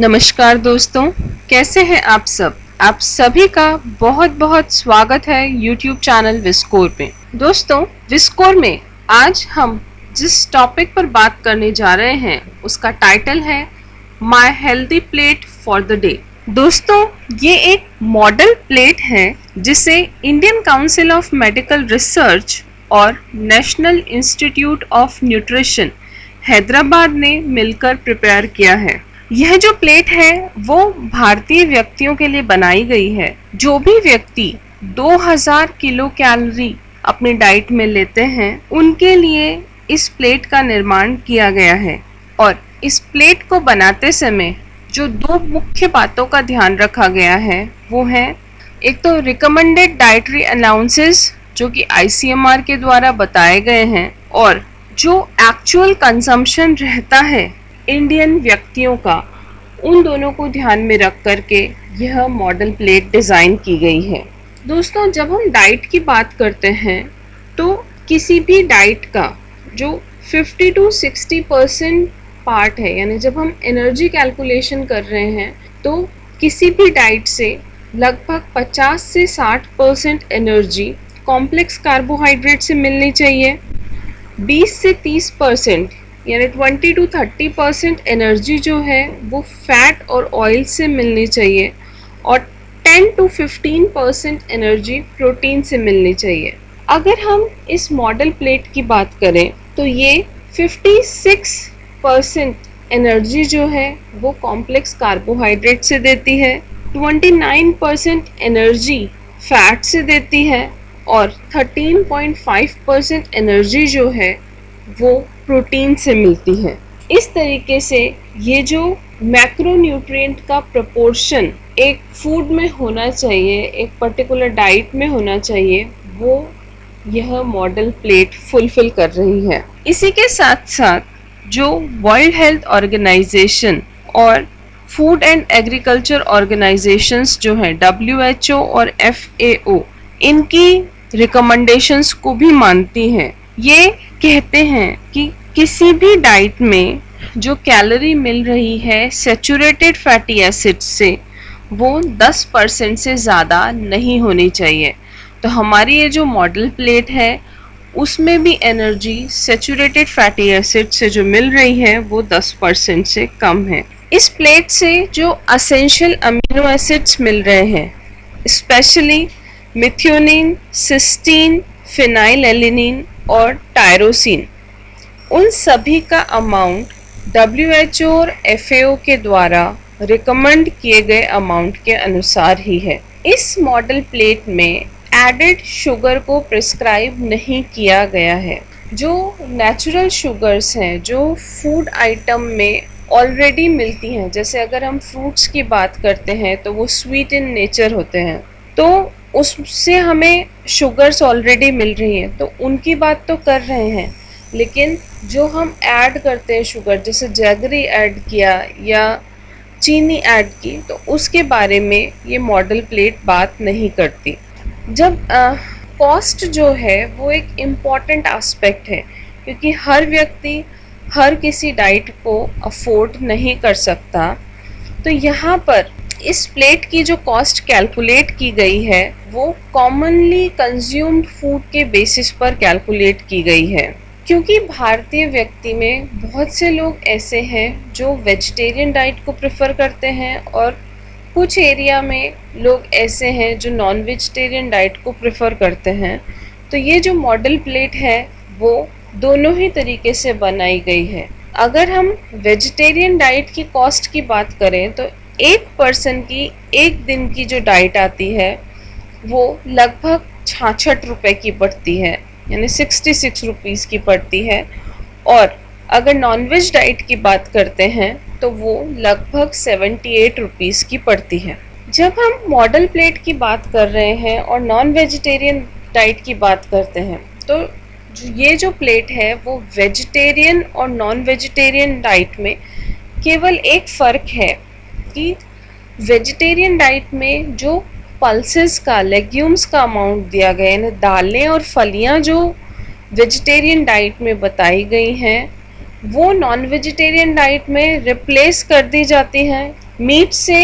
नमस्कार दोस्तों, कैसे हैं आप सब। आप सभी का बहुत बहुत स्वागत है YouTube चैनल विस्कोर में। दोस्तों, विस्कोर में आज हम जिस टॉपिक पर बात करने जा रहे हैं उसका टाइटल है my healthy plate for the day. दोस्तों, ये एक मॉडल प्लेट है जिसे Indian Council of Medical Research और National Institute of Nutrition Hyderabad ने मिलकर प्रिपेयर किया है। यह जो प्लेट है वो भारतीय व्यक्तियों के लिए बनाई गई है। जो भी व्यक्ति 2000 किलो कैलोरी अपनी डाइट में लेते हैं उनके लिए इस प्लेट का निर्माण किया गया है। और इस प्लेट को बनाते समय जो दो मुख्य बातों का ध्यान रखा गया है वो है, एक तो रिकमेंडेड डाइटरी अलाउंसेस जो कि ICMR के द्वारा बताए गए हैं, और जो एक्चुअल कंजम्पशन रहता है इंडियन व्यक्तियों का, उन दोनों को ध्यान में रख करके यह मॉडल प्लेट डिज़ाइन की गई है। दोस्तों, जब हम डाइट की बात करते हैं तो किसी भी डाइट का जो 50 to 60% पार्ट है, यानी जब हम एनर्जी कैलकुलेशन कर रहे हैं तो किसी भी डाइट से लगभग 50 से 60% एनर्जी कॉम्प्लेक्स कार्बोहाइड्रेट से मिलनी चाहिए, 20 से 30% यानी 20 to 30% एनर्जी जो है वो फैट और ऑयल से मिलनी चाहिए, और 10 to 15% एनर्जी प्रोटीन से मिलनी चाहिए। अगर हम इस मॉडल प्लेट की बात करें तो ये 56% एनर्जी जो है वो कॉम्प्लेक्स कार्बोहाइड्रेट से देती है, 29% एनर्जी फैट से देती है, और 13.5% एनर्जी जो है वो प्रोटीन से मिलती है। इस तरीके से ये जो मैक्रोन्यूट्रिएंट का प्रोपोर्शन एक फूड में होना चाहिए, एक पर्टिकुलर डाइट में होना चाहिए, वो यह मॉडल प्लेट फुलफिल कर रही है। इसी के साथ साथ जो वर्ल्ड हेल्थ ऑर्गेनाइजेशन और फूड एंड एग्रीकल्चर ऑर्गेनाइजेशंस जो हैं WHO और FAO, इनकी रिकमेंडेशंस को भी मानती हैं। ये कहते हैं कि किसी भी डाइट में जो कैलोरी मिल रही है सैचुरेटेड फैटी एसिड से वो 10% से ज़्यादा नहीं होनी चाहिए। तो हमारी ये जो मॉडल प्लेट है उसमें भी एनर्जी सैचुरेटेड फैटी एसिड से जो मिल रही है वो 10% से कम है। इस प्लेट से जो असेंशियल अमीनो एसिड्स मिल रहे हैं, स्पेशली मिथ्योनिन, सिस्टीन, फिनाइलएलेनिन और टायरोसिन, उन सभी का अमाउंट WHO और FAO के द्वारा रिकमेंड किए गए अमाउंट के अनुसार ही है। इस मॉडल प्लेट में एडेड शुगर को प्रिस्क्राइब नहीं किया गया है। जो नेचुरल शुगर्स हैं जो फूड आइटम में ऑलरेडी मिलती हैं, जैसे अगर हम फ्रूट्स की बात करते हैं तो वो स्वीट इन नेचर होते हैं, तो उससे हमें शुगर्स ऑलरेडी मिल रही हैं, तो उनकी बात तो कर रहे हैं। लेकिन जो हम ऐड करते हैं शुगर, जैसे जैगरी ऐड किया या चीनी ऐड की, तो उसके बारे में ये मॉडल प्लेट बात नहीं करती। जब कॉस्ट जो है वो एक इम्पॉर्टेंट एस्पेक्ट है, क्योंकि हर व्यक्ति हर किसी डाइट को अफोर्ड नहीं कर सकता। तो यहाँ पर इस प्लेट की जो कॉस्ट कैलकुलेट की गई है वो कॉमनली कंज्यूम्ड फूड के बेसिस पर कैलकुलेट की गई है, क्योंकि भारतीय व्यक्ति में बहुत से लोग ऐसे हैं जो वेजिटेरियन डाइट को प्रेफर करते हैं, और कुछ एरिया में लोग ऐसे हैं जो नॉन वेजिटेरियन डाइट को प्रेफर करते हैं। तो ये जो मॉडल प्लेट है वो दोनों ही तरीके से बनाई गई है। अगर हम वेजिटेरियन डाइट की कॉस्ट की बात करें तो एक पर्सन की एक दिन की जो डाइट आती है वो लगभग 66 रुपये की पड़ती है, यानी 66 रुपीज़ की पड़ती है। और अगर नॉनवेज डाइट की बात करते हैं तो वो लगभग 78 रुपीज़ की पड़ती है। जब हम मॉडल प्लेट की बात कर रहे हैं और नॉन वेजिटेरियन डाइट की बात करते हैं तो ये जो प्लेट है वो वेजिटेरियन और नॉन वेजिटेरियन डाइट में केवल एक फ़र्क है कि वेजिटेरियन डाइट में जो पल्सेस का, लेग्यूम्स का अमाउंट दिया गया है, दालें और फलियां जो वेजिटेरियन डाइट में बताई गई हैं वो नॉन वेजिटेरियन डाइट में रिप्लेस कर दी जाती हैं मीट से,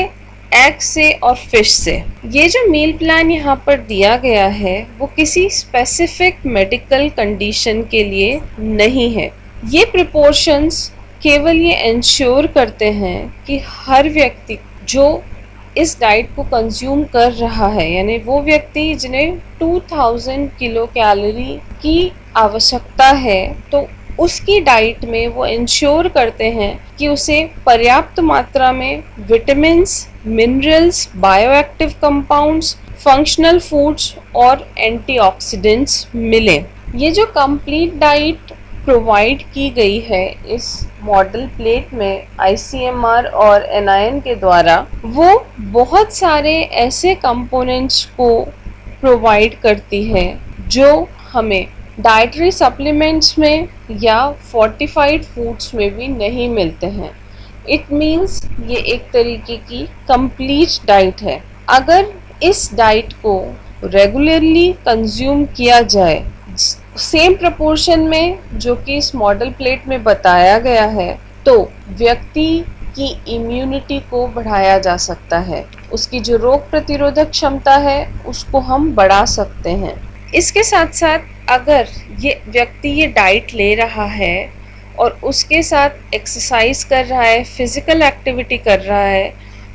एग से और फिश से। ये जो मील प्लान यहाँ पर दिया गया है वो किसी स्पेसिफिक मेडिकल कंडीशन के लिए नहीं है। ये प्रिपोर्शंस केवल ये इंश्योर करते हैं कि हर व्यक्ति जो इस डाइट को कंज्यूम कर रहा है, यानी वो व्यक्ति जिन्हें 2000 किलो कैलोरी की आवश्यकता है, तो उसकी डाइट में वो इंश्योर करते हैं कि उसे पर्याप्त मात्रा में vitamins, minerals, bioactive compounds, functional foods और एंटीऑक्सीडेंट्स मिले। ये जो कंप्लीट डाइट प्रोवाइड की गई है इस मॉडल प्लेट में ICMR और NIN के द्वारा, वो बहुत सारे ऐसे कंपोनेंट्स को प्रोवाइड करती है जो हमें डाइटरी सप्लीमेंट्स में या फोर्टिफाइड फूड्स में भी नहीं मिलते हैं। इट मीन्स ये एक तरीके की कंप्लीट डाइट है। अगर इस डाइट को रेगुलरली कंज्यूम किया जाए सेम प्रपोर्शन में जो कि इस मॉडल प्लेट में बताया गया है, तो व्यक्ति की इम्यूनिटी को बढ़ाया जा सकता है। उसकी जो रोग प्रतिरोधक क्षमता है उसको हम बढ़ा सकते हैं। इसके साथ साथ अगर ये व्यक्ति ये डाइट ले रहा है और उसके साथ एक्सरसाइज कर रहा है, फिजिकल एक्टिविटी कर रहा है,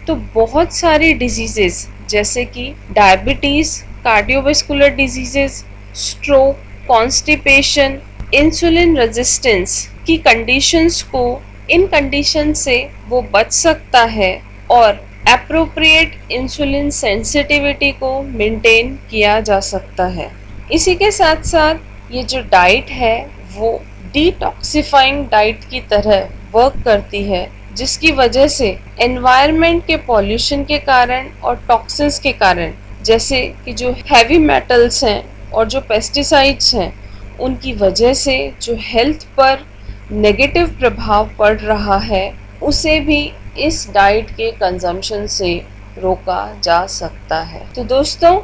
तो बहुत सारी डिजीजेस जैसे कि diabetes, cardiovascular diseases, stroke, constipation, insulin resistance की कंडीशंस को, इन कंडीशन से वो बच सकता है और एप्रोप्रिएट इंसुलिन सेंसिटिविटी को मेंटेन किया जा सकता है। इसी के साथ साथ ये जो डाइट है वो डिटॉक्सिफाइंग डाइट की तरह वर्क करती है, जिसकी वजह से एनवायरनमेंट के पॉल्यूशन के कारण और टॉक्सिन्स के कारण, जैसे कि जो हैवी मेटल्स हैं और जो पेस्टिसाइड्स हैं, उनकी वजह से जो हेल्थ पर नेगेटिव प्रभाव पड़ रहा है उसे भी इस डाइट के कंजम्पशन से रोका जा सकता है। तो दोस्तों,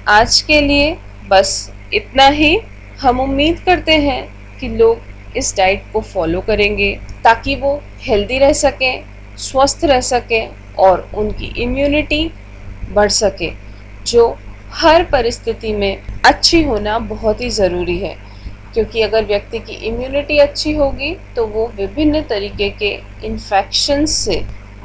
आज के लिए बस इतना ही। हम उम्मीद करते हैं कि लोग इस डाइट को फॉलो करेंगे ताकि वो हेल्दी रह सकें, स्वस्थ रह सकें और उनकी इम्यूनिटी बढ़ सके, जो हर परिस्थिति में अच्छी होना बहुत ही ज़रूरी है। क्योंकि अगर व्यक्ति की इम्यूनिटी अच्छी होगी तो वो विभिन्न तरीके के इन्फेक्शंस से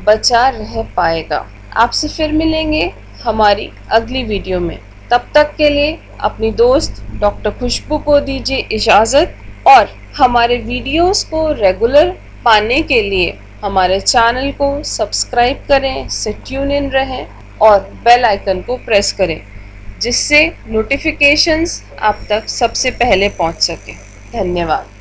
बचा रह पाएगा। आपसे फिर मिलेंगे हमारी अगली वीडियो में। तब तक के लिए अपनी दोस्त डॉक्टर खुशबू को दीजिए इजाज़त और हमारे वीडियोस को रेगुलर पाने के लिए हमारे चैनल को सब्सक्राइब करें, से ट्यून इन रहें और बेल आइकन को प्रेस करें, जिससे नोटिफिकेशंस आप तक सबसे पहले पहुंच सके। धन्यवाद।